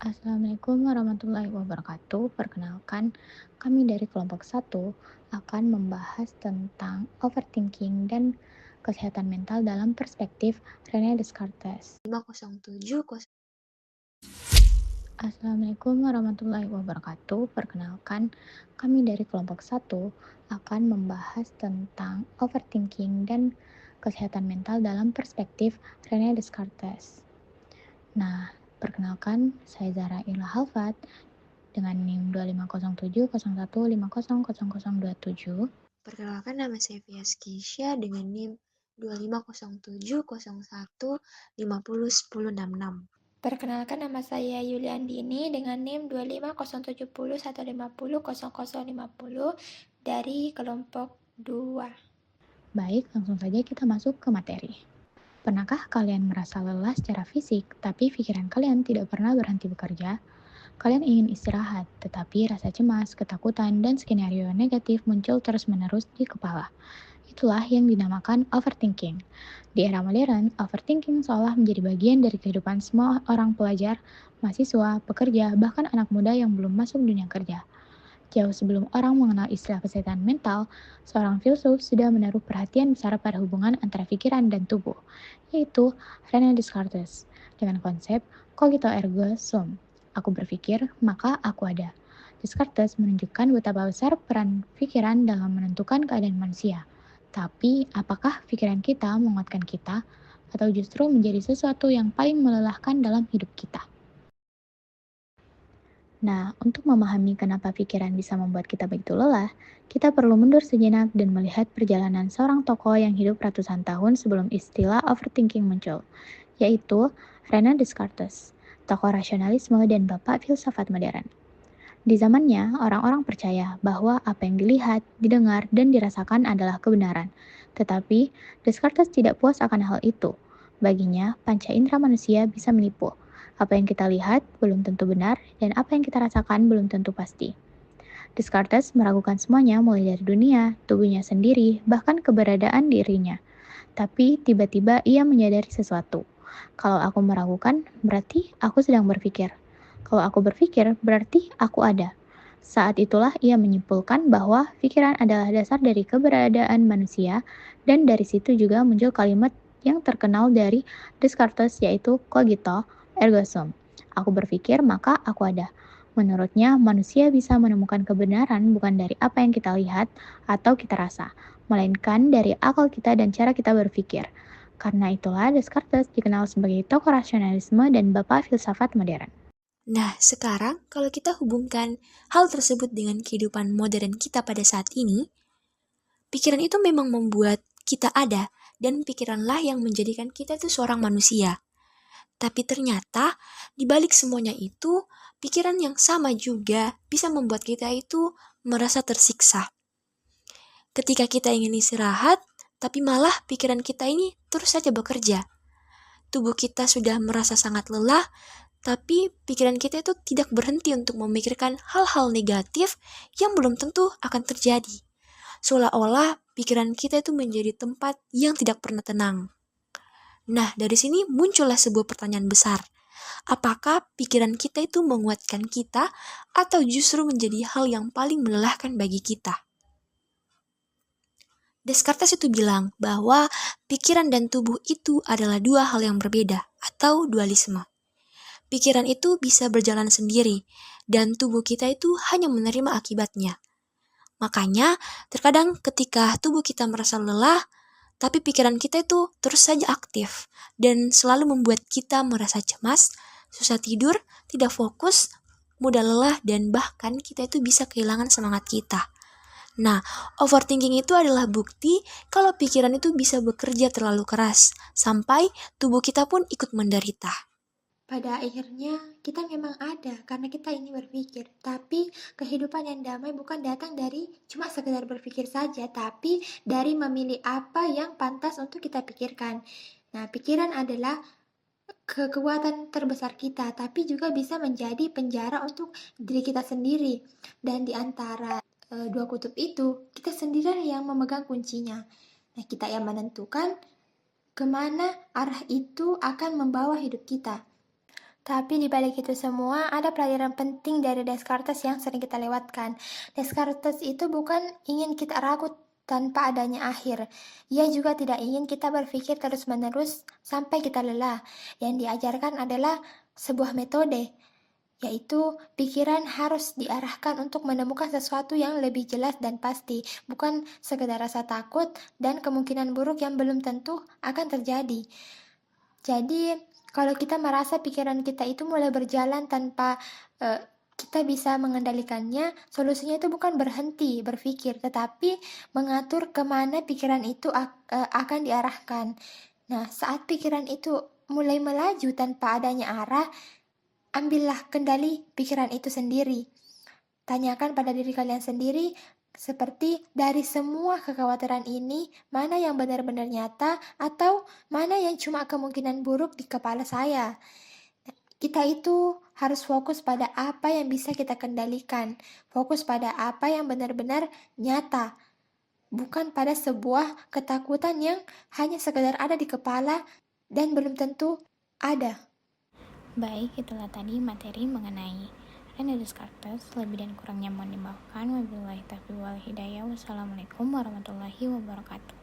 Assalamualaikum warahmatullahi wabarakatuh. Perkenalkan, kami dari kelompok satu akan membahas tentang overthinking dan kesehatan mental dalam perspektif René Descartes. 507 Assalamualaikum warahmatullahi wabarakatuh. Perkenalkan, kami dari kelompok satu akan membahas tentang overthinking dan kesehatan mental dalam perspektif René Descartes. Nah, perkenalkan, saya Zara Ila Halfat dengan NIM 250701500027. Perkenalkan, nama saya Fias Kisya dengan NIM 250701501066. Perkenalkan, nama saya Yuliandini dengan NIM 250701500050 dari kelompok 2. Baik, langsung saja kita masuk ke materi. Pernahkah kalian merasa lelah secara fisik, tapi pikiran kalian tidak pernah berhenti bekerja? Kalian ingin istirahat, tetapi rasa cemas, ketakutan, dan skenario negatif muncul terus-menerus di kepala. Itulah yang dinamakan overthinking. Di era modern, overthinking seolah menjadi bagian dari kehidupan semua orang pelajar, mahasiswa, pekerja, bahkan anak muda yang belum masuk dunia kerja. Jauh sebelum orang mengenal istilah kesehatan mental, seorang filsuf sudah menaruh perhatian besar pada hubungan antara pikiran dan tubuh, yaitu René Descartes, dengan konsep cogito ergo sum. Aku berpikir, maka aku ada. Descartes menunjukkan betapa besar peran pikiran dalam menentukan keadaan manusia. Tapi, apakah pikiran kita menguatkan kita, atau justru menjadi sesuatu yang paling melelahkan dalam hidup kita? Nah, untuk memahami kenapa pikiran bisa membuat kita begitu lelah, kita perlu mundur sejenak dan melihat perjalanan seorang tokoh yang hidup ratusan tahun sebelum istilah overthinking muncul, yaitu René Descartes, tokoh rasionalisme dan bapak filsafat modern. Di zamannya, orang-orang percaya bahwa apa yang dilihat, didengar, dan dirasakan adalah kebenaran. Tetapi, Descartes tidak puas akan hal itu. Baginya, panca indera manusia bisa menipu. Apa yang kita lihat belum tentu benar, dan apa yang kita rasakan belum tentu pasti. Descartes meragukan semuanya mulai dari dunia, tubuhnya sendiri, bahkan keberadaan dirinya. Tapi tiba-tiba ia menyadari sesuatu. Kalau aku meragukan, berarti aku sedang berpikir. Kalau aku berpikir, berarti aku ada. Saat itulah ia menyimpulkan bahwa pikiran adalah dasar dari keberadaan manusia, dan dari situ juga muncul kalimat yang terkenal dari Descartes, yaitu cogito ergo sum. Aku berpikir, maka aku ada. Menurutnya, manusia bisa menemukan kebenaran bukan dari apa yang kita lihat atau kita rasa, melainkan dari akal kita dan cara kita berpikir. Karena itulah Descartes dikenal sebagai tokoh rasionalisme dan bapak filsafat modern. Nah, sekarang kalau kita hubungkan hal tersebut dengan kehidupan modern kita pada saat ini, pikiran itu memang membuat kita ada, dan pikiranlah yang menjadikan kita itu seorang manusia. Tapi ternyata, di balik semuanya itu, pikiran yang sama juga bisa membuat kita itu merasa tersiksa. Ketika kita ingin istirahat, tapi malah pikiran kita ini terus saja bekerja. Tubuh kita sudah merasa sangat lelah, tapi pikiran kita itu tidak berhenti untuk memikirkan hal-hal negatif yang belum tentu akan terjadi. Seolah-olah pikiran kita itu menjadi tempat yang tidak pernah tenang. Nah, dari sini muncullah sebuah pertanyaan besar. Apakah pikiran kita itu menguatkan kita atau justru menjadi hal yang paling melelahkan bagi kita? Descartes itu bilang bahwa pikiran dan tubuh itu adalah dua hal yang berbeda atau dualisme. Pikiran itu bisa berjalan sendiri dan tubuh kita itu hanya menerima akibatnya. Makanya, terkadang ketika tubuh kita merasa lelah, tapi pikiran kita itu terus saja aktif dan selalu membuat kita merasa cemas, susah tidur, tidak fokus, mudah lelah, dan bahkan kita itu bisa kehilangan semangat kita. Nah, overthinking itu adalah bukti kalau pikiran itu bisa bekerja terlalu keras, sampai tubuh kita pun ikut menderita. Pada akhirnya, kita memang ada karena kita ingin berpikir. Tapi kehidupan yang damai bukan datang dari cuma sekedar berpikir saja, tapi dari memilih apa yang pantas untuk kita pikirkan. Nah, pikiran adalah kekuatan terbesar kita, tapi juga bisa menjadi penjara untuk diri kita sendiri. Dan di antara dua kutub itu, kita sendiri yang memegang kuncinya. Nah, kita yang menentukan kemana arah itu akan membawa hidup kita. Tapi di balik itu semua, ada pelajaran penting dari Descartes yang sering kita lewatkan. Descartes itu bukan ingin kita ragu tanpa adanya akhir. Ia juga tidak ingin kita berpikir terus-menerus sampai kita lelah. Yang diajarkan adalah sebuah metode, yaitu pikiran harus diarahkan untuk menemukan sesuatu yang lebih jelas dan pasti, bukan sekedar rasa takut dan kemungkinan buruk yang belum tentu akan terjadi. Jadi, kalau kita merasa pikiran kita itu mulai berjalan tanpa kita bisa mengendalikannya, solusinya itu bukan berhenti berpikir, tetapi mengatur kemana pikiran itu akan diarahkan. Nah, saat pikiran itu mulai melaju tanpa adanya arah, ambillah kendali pikiran itu sendiri. Tanyakan pada diri kalian sendiri, seperti dari semua kekhawatiran ini, mana yang benar-benar nyata atau mana yang cuma kemungkinan buruk di kepala saya. Kita itu harus fokus pada apa yang bisa kita kendalikan, fokus pada apa yang benar-benar nyata, bukan pada sebuah ketakutan yang hanya sekedar ada di kepala dan belum tentu ada. Baik, itulah tadi materi mengenai René Descartes. Lebih dan kurangnya mohon dimaafkan. Wabillahi taufiq wal hidayah. Wassalamualaikum warahmatullahi wabarakatuh.